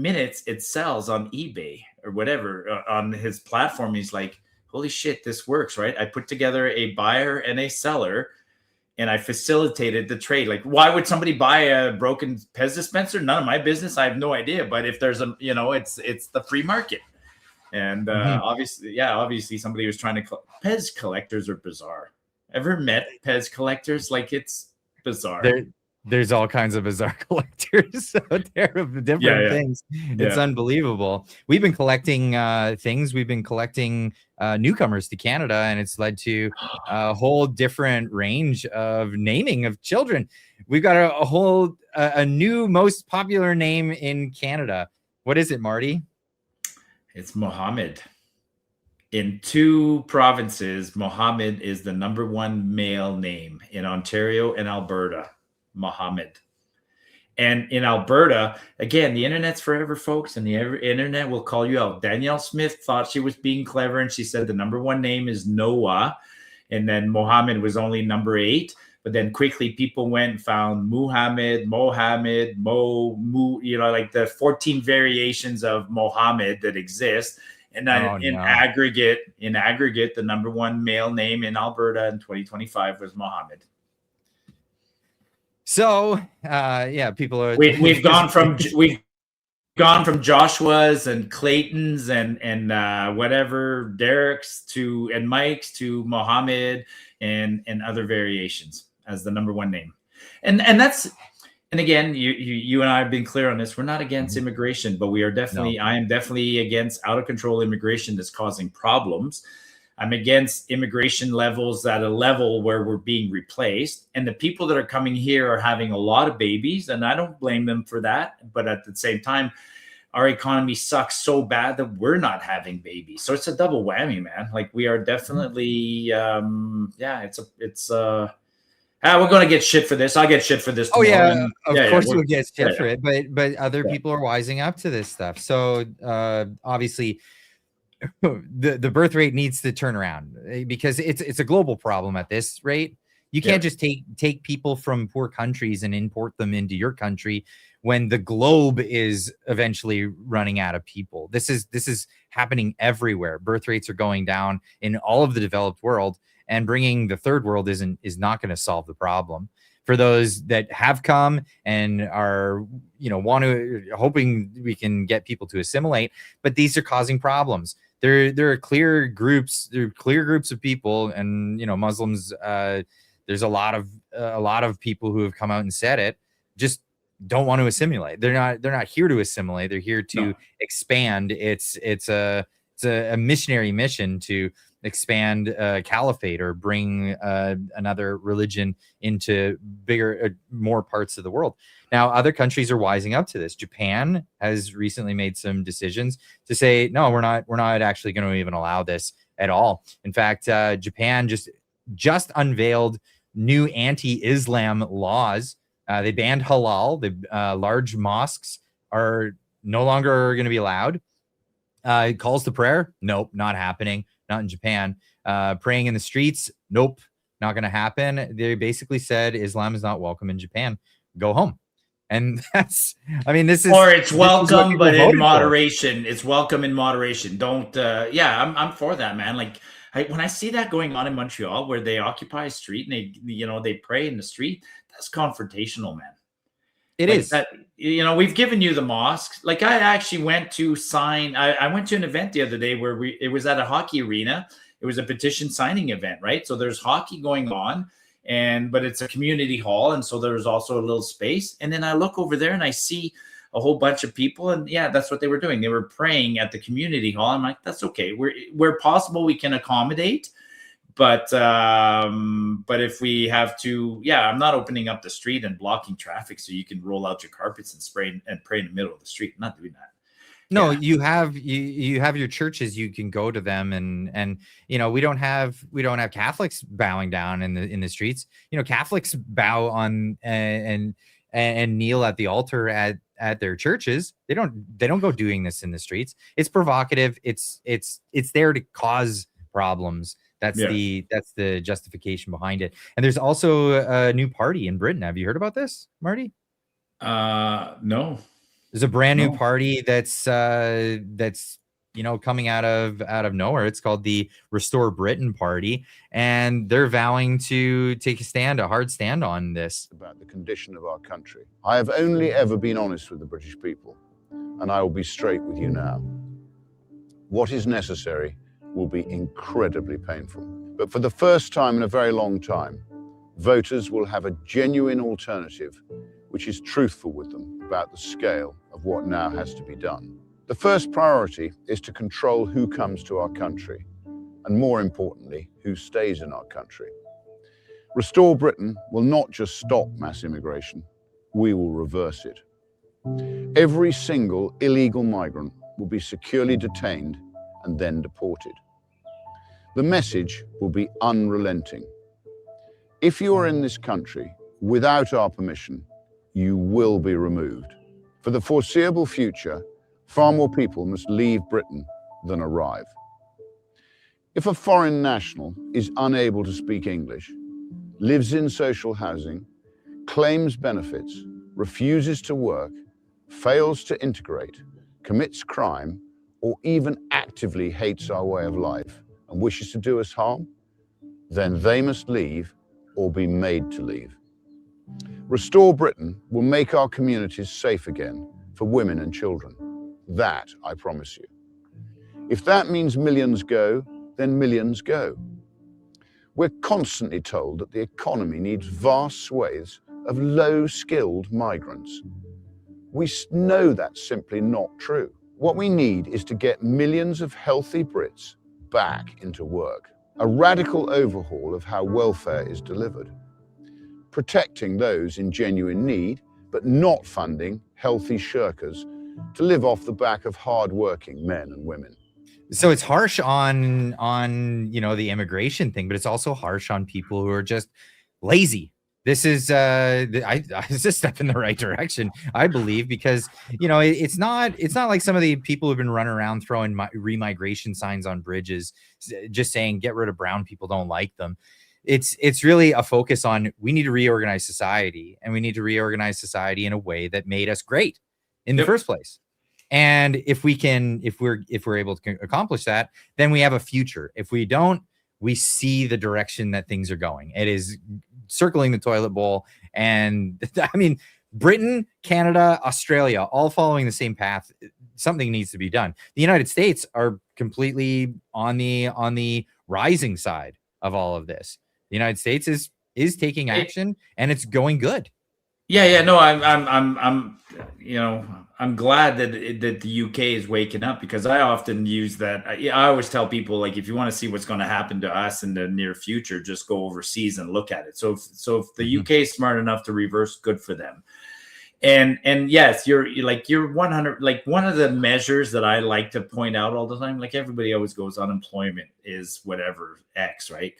minutes it sells on eBay or whatever on his platform. He's like, holy shit, this works, right? I put together a buyer and a seller, and I facilitated the trade. Like, why would somebody buy a broken Pez dispenser? None of my business. I have no idea. But if there's it's the free market. And obviously somebody was trying to Pez collectors are bizarre. Ever met Pez collectors? Like, it's bizarre. There's all kinds of bizarre collectors out there of different things. It's unbelievable. We've been collecting things. We've been collecting newcomers to Canada, and it's led to a whole different range of naming of children. We've got a whole a new most popular name in Canada. What is it, Marty? It's Mohammed. in 2 provinces, Mohammed is the #1 male name in Ontario and Alberta. Mohammed. And in Alberta, again, the internet's forever, folks, and the internet will call you out. Danielle Smith thought she was being clever, and she said the #1 name is Noah, and then Mohammed was only number 8. But then quickly people went and found Muhammad, Mohammed, Mo, you know, like the 14 variations of Mohammed that exist. And then in aggregate, the #1 male name in Alberta in 2025 was Mohammed. So, yeah, people are. We've gone from Joshua's and Clayton's and whatever Derek's and Mike's to Mohammed and other variations as the #1 name, and again, you and I have been clear on this. We're not against immigration, but we are definitely. I am definitely against out of control immigration that's causing problems. I'm against immigration levels at a level where we're being replaced. And the people that are coming here are having a lot of babies, and I don't blame them for that. But at the same time, our economy sucks so bad that we're not having babies. So it's a double whammy, man. Like we are definitely, we're going to get shit for this. I'll get shit for this tomorrow. Oh yeah, of course you'll get shit for it. But other people are wising up to this stuff. So obviously, the birth rate needs to turn around because it's a global problem at this rate. You can't just take people from poor countries and import them into your country when the globe is eventually running out of people. This is happening everywhere. Birth rates are going down in all of the developed world, and bringing the third world is not going to solve the problem. For those that have come and are, hoping we can get people to assimilate, but these are causing problems. There are clear groups. There are clear groups of people, and Muslims. There's a lot of people who have come out and said it. Just don't want to assimilate. They're not here to assimilate. They're here to expand. It's a missionary mission to expand caliphate or bring another religion into bigger, more parts of the world. Now, other countries are wising up to this. Japan has recently made some decisions to say, no, we're not actually going to even allow this at all. In fact, Japan just unveiled new anti-Islam laws. They banned halal. The large mosques are no longer going to be allowed. Calls to prayer? Nope, not happening. Not in Japan. Praying in the streets? Nope, not going to happen. They basically said Islam is not welcome in Japan. Go home. And this is, or it's welcome, but in moderation. It's welcome in moderation. Don't, I'm for that, man. Like when I see that going on in Montreal, where they occupy a street and they pray in the street, that's confrontational, man. It is that, we've given you the mosques. Like I actually went to sign. I went to an event the other day where it was at a hockey arena. It was a petition signing event, right? So there's hockey going on, but it's a community hall, and so there's also a little space. And then I look over there and I see a whole bunch of people, and that's what they were doing. They were praying at the community hall. I'm like, that's okay. Where possible, we can accommodate. But if we have to, I'm not opening up the street and blocking traffic so you can roll out your carpets and spray and pray in the middle of the street. I'm not doing that. No, you have your churches. You can go to them, and we don't have Catholics bowing down in the streets. Catholics bow on and kneel at the altar at their churches. They don't go doing this in the streets. It's provocative. It's there to cause problems. That's the justification behind it. And there's also a new party in Britain. Have you heard about this, Marty? No. There's a brand new party that's coming out of nowhere. It's called the Restore Britain Party, and they're vowing to take a hard stand on this. About the condition of our country. I have only ever been honest with the British people, and I will be straight with you now. What is necessary will be incredibly painful. But for the first time in a very long time, voters will have a genuine alternative which is truthful with them about the scale of what now has to be done. The first priority is to control who comes to our country, and more importantly, who stays in our country. Restore Britain will not just stop mass immigration, we will reverse it. Every single illegal migrant will be securely detained and then deported. The message will be unrelenting. If you are in this country without our permission, you will be removed. For the foreseeable future, far more people must leave Britain than arrive. If a foreign national is unable to speak English, lives in social housing, claims benefits, refuses to work, fails to integrate, commits crime, or even actively hates our way of life and wishes to do us harm, then they must leave or be made to leave. Restore Britain will make our communities safe again for women and children. That I promise you. If that means millions go, then millions go. We're constantly told that the economy needs vast swathes of low-skilled migrants. We know that's simply not true. What we need is to get millions of healthy Brits back into work. A radical overhaul of how welfare is delivered. Protecting those in genuine need, but not funding healthy shirkers to live off the back of hard-working men and women. So it's harsh on the immigration thing, but it's also harsh on people who are just lazy. This is it's a step in the right direction, I believe, because it's not like some of the people who've been running around throwing remigration signs on bridges, just saying get rid of brown people, don't like them. It's really a focus on we need to reorganize society, and we need to reorganize society in a way that made us great in the first place. And if we're able to accomplish that, then we have a future. If we don't, we see the direction that things are going. It is circling the toilet bowl. And I mean, Britain, Canada, Australia, all following the same path. Something needs to be done. The United States are completely on the rising side of all of this. The United States is taking action, and it's going good. Yeah, no, I'm glad that the UK is waking up, because I often use that. I always tell people, like, if you want to see what's going to happen to us in the near future, just go overseas and look at it. So if the UK is smart enough to reverse, good for them. And yes, you're 100. Like, one of the measures that I like to point out all the time, like everybody always goes, unemployment is whatever X, right?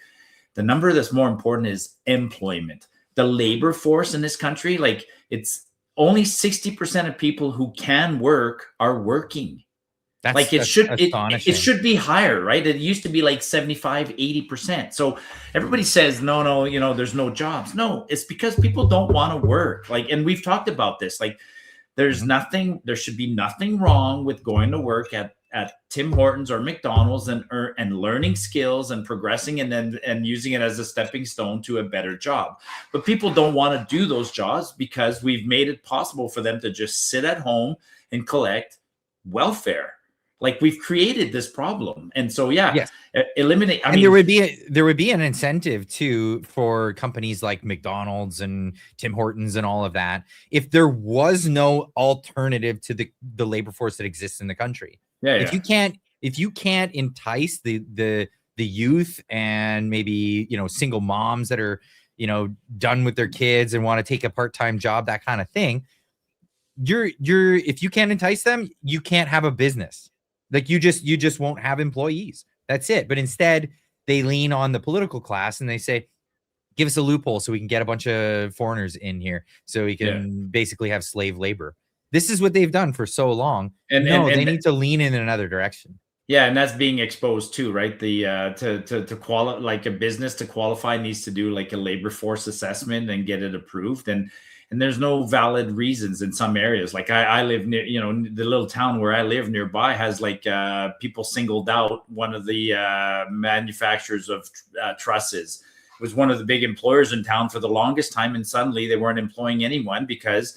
The number that's more important is employment. The labor force in this country, like, it's only 60% of people who can work are working. It should be higher, right? It used to be like 75, 80%. So everybody says, no, there's no jobs. No, it's because people don't want to work. Like, and we've talked about this, like, there should be nothing wrong with going to work at Tim Hortons or McDonald's and learning skills and progressing and using it as a stepping stone to a better job. But people don't want to do those jobs because we've made it possible for them to just sit at home and collect welfare. Like, we've created this problem. And so, eliminate. I mean, there would be an incentive for companies like McDonald's and Tim Hortons and all of that if there was no alternative to the labor force that exists in the country. If you can't entice the youth and maybe single moms that are done with their kids and want to take a part-time job, that kind of thing, if you can't entice them, you can't have a business. Like, you just won't have employees. That's it. But instead, they lean on the political class and they say, give us a loophole so we can get a bunch of foreigners in here so we can basically have slave labor. This is what they've done for so long. And they need to lean in another direction. Yeah, and that's being exposed too, right? The to qualify, like, a business to qualify needs to do like a labor force assessment and get it approved. And there's no valid reasons in some areas. Like, I live near, the little town where I live nearby has like people singled out one of the manufacturers of trusses. It was one of the big employers in town for the longest time, and suddenly they weren't employing anyone because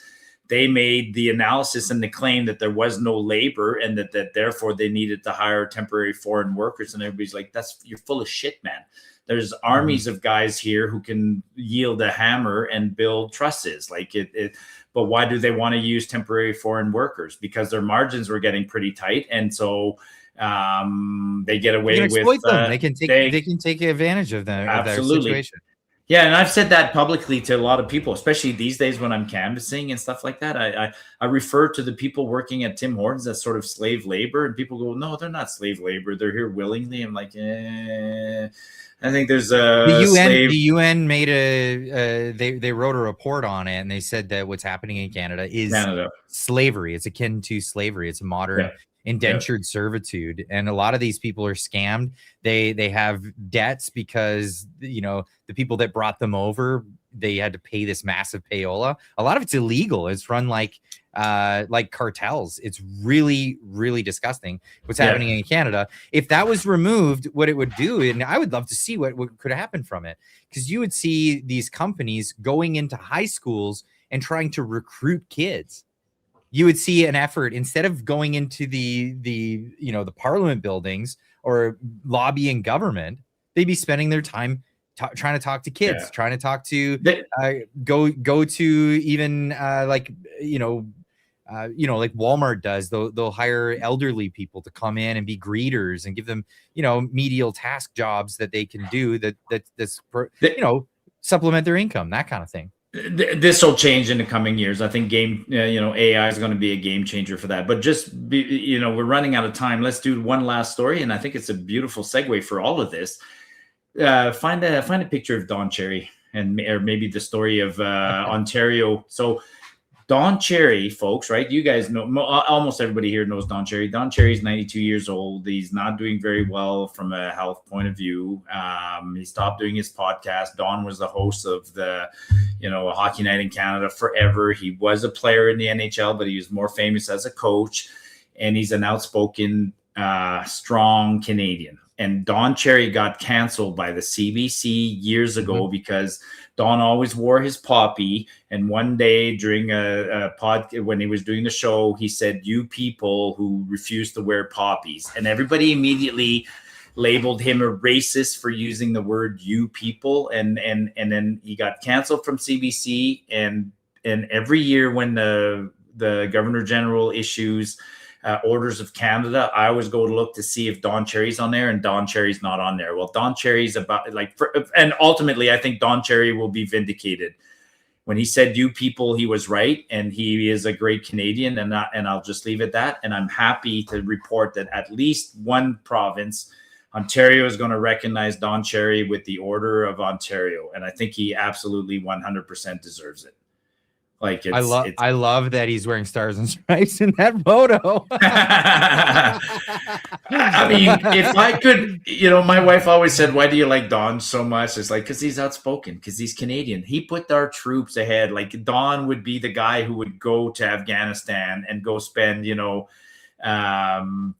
they made the analysis and the claim that there was no labor and that therefore they needed to hire temporary foreign workers. And everybody's like, you're full of shit, man. There's armies of guys here who can yield a hammer and build trusses. Like but why do they want to use temporary foreign workers? Because their margins were getting pretty tight. And so they get away with them. They can take advantage of that, absolutely. Of their situation. Yeah, and I've said that publicly to a lot of people, especially these days when I'm canvassing and stuff like that. I refer to the people working at Tim Hortons as sort of slave labor, and people go, "No, they're not slave labor. They're here willingly." I'm like, I think there's a The UN made they wrote a report on it, and they said that what's happening in Canada is slavery. It's akin to slavery. It's a modern indentured servitude, and a lot of these people are scammed. They have debts because, you know, the people that brought them over, they had to pay this massive payola. A lot of it's illegal. It's run like cartels. It's really, really disgusting what's happening in Canada. If that was removed, what it would do, and I would love to see what could happen from it, because you would see these companies going into high schools and trying to recruit kids. You would see an effort, instead of going into the you know, the parliament buildings or lobbying government, they'd be spending their time trying to talk to kids, trying to talk to go to even like like Walmart does. They'll hire elderly people to come in and be greeters and give them, you know, medial task jobs that they can do that's supplement their income, that kind of thing. This will change in the coming years. I think AI is going to be a game changer for that. But we're running out of time. Let's do one last story, and I think it's a beautiful segue for all of this. Find a picture of Don Cherry, or maybe the story of Ontario. So Don Cherry, folks, right? You guys know, almost everybody here knows Don Cherry. Don Cherry's 92 years old. He's not doing very well from a health point of view. He stopped doing his podcast. Don was the host of the, Hockey Night in Canada forever. He was a player in the NHL, but he was more famous as a coach. And he's an outspoken, strong Canadian. And Don Cherry got canceled by the CBC years ago because Don always wore his poppy. And one day during a pod, when he was doing the show, he said, "You people who refuse to wear poppies." And everybody immediately labeled him a racist for using the word "you people." And then he got canceled from CBC. And every year when the Governor General issues Orders of Canada, I always go to look to see if Don Cherry's on there, and Don Cherry's not on there. Well, Don Cherry's and ultimately, I think Don Cherry will be vindicated. When he said "you people," he was right, and he is a great Canadian, and I'll just leave it at that. And I'm happy to report that at least one province, Ontario, is going to recognize Don Cherry with the Order of Ontario, and I think he absolutely 100% deserves it. I love that he's wearing stars and stripes in that photo. I mean, if I could, my wife always said, "Why do you like Don so much?" It's like, because he's outspoken, because he's Canadian. He put our troops ahead. Like, Don would be the guy who would go to Afghanistan and go spend,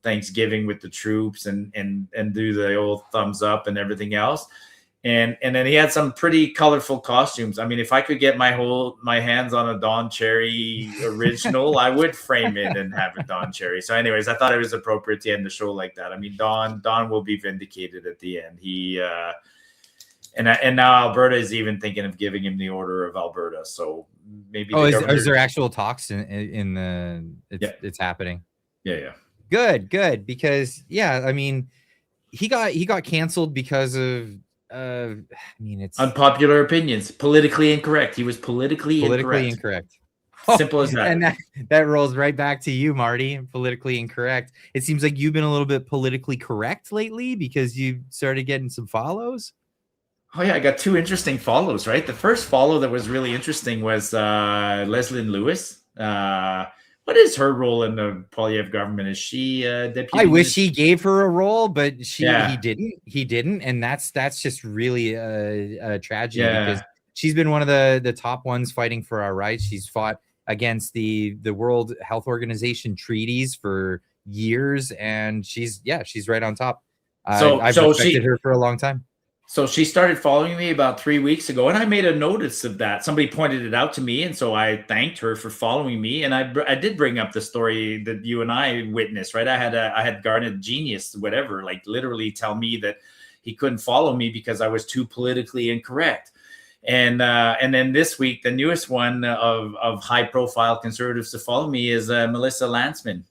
Thanksgiving with the troops and do the old thumbs up and everything else. And then he had some pretty colorful costumes. I mean, if I could get my hands on a Don Cherry original, I would frame it and have a Don Cherry. So anyways, I thought it was appropriate to end the show like that. I mean, Don will be vindicated at the end. He and now Alberta is even thinking of giving him the Order of Alberta. So maybe is there actual talks in the it's happening? Yeah. Good, because I mean, he got canceled because of it's unpopular opinions, politically incorrect. He was politically incorrect. Simple as that. And that rolls right back to you, Marty. Politically incorrect. It seems like you've been a little bit politically correct lately because you started getting some follows. Oh yeah, I got 2 interesting follows, right? The first follow that was really interesting was Leslie Lewis. What is her role in the Poilievre government? Is she deputy? I wish he gave her a role, but he didn't, and that's just really a tragedy because she's been one of the top ones fighting for our rights. She's fought against the World Health Organization treaties for years, and she's right on top. I've respected her for a long time. So she started following me about 3 weeks ago, and I made a notice of that. Somebody pointed it out to me, and so I thanked her for following me. And I did bring up the story that you and I witnessed, right? I had Garnet Genius, whatever, like literally tell me that he couldn't follow me because I was too politically incorrect. And then this week, the newest one of high-profile conservatives to follow me is Melissa Lantsman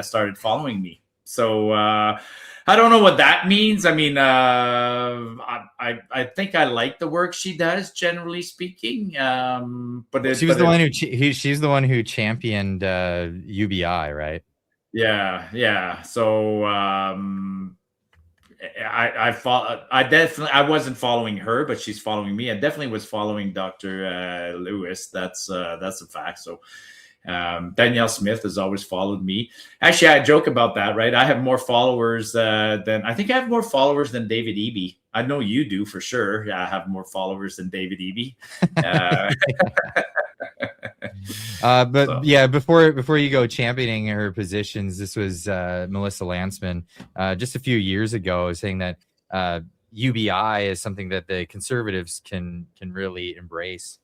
started following me. So I don't know what that means. I mean, I think I like the work she does, generally speaking. But She was the one she's the one who championed UBI, right? Yeah. So I wasn't following her, but she's following me. I definitely was following Dr. Lewis. That's a fact. So Danielle Smith has always followed me. Actually, I joke about that, right? I have more followers than David Eby. I know you do for sure. Yeah, I have more followers than David Eby. But So. yeah, before you go championing her positions, this was Melissa Lantsman just a few years ago saying that UBI is something that the Conservatives can really embrace.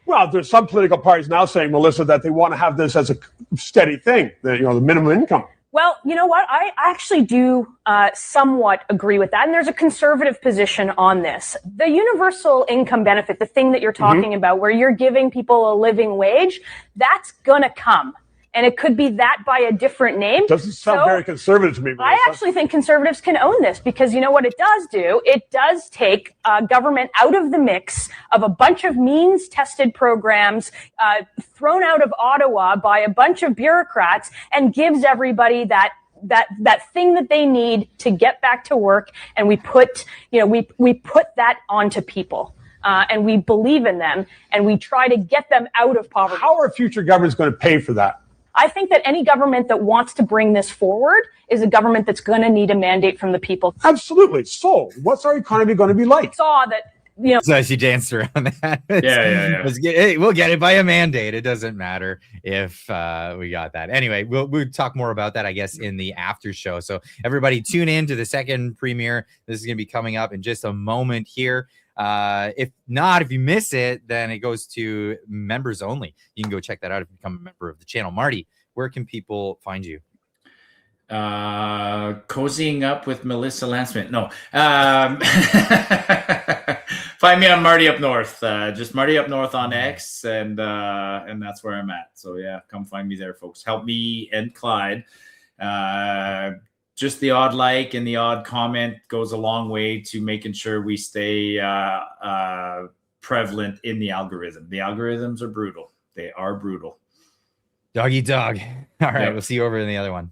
Well, there's some political parties now saying, Melissa, that they want to have this as a steady thing, the minimum income. Well, you know what? I actually do somewhat agree with that. And there's a conservative position on this. The universal income benefit, the thing that you're talking about, where you're giving people a living wage, that's going to come. And it could be that by a different name. Doesn't sound very conservative to me, Melissa. I actually think conservatives can own this because you know what it does do? It does take government out of the mix of a bunch of means-tested programs thrown out of Ottawa by a bunch of bureaucrats and gives everybody that thing that they need to get back to work. And we put that onto people. And we believe in them and we try to get them out of poverty. How are future governments going to pay for that? I think that any government that wants to bring this forward is a government that's going to need a mandate from the people. Absolutely. So what's our economy going to be like? Saw that, So she danced around that. Yeah. We'll get it by a mandate. It doesn't matter if we got that. Anyway, we'll talk more about that, I guess, in the after show. So everybody tune in to the second premiere. This is going to be coming up in just a moment here. If you miss it, then it goes to members only. You can go check that out if you become a member of the channel. Marty, where can people find you? Cozying up with Melissa Lantsman. No. Find me on Marty Up North. Just Marty Up North on X, and that's where I'm at. So yeah, come find me there, folks. Help me and Clyde. Just the odd like and the odd comment goes a long way to making sure we stay prevalent in the algorithm. The algorithms are brutal. They are brutal. Doggy dog. All right, We'll see you over in the other one.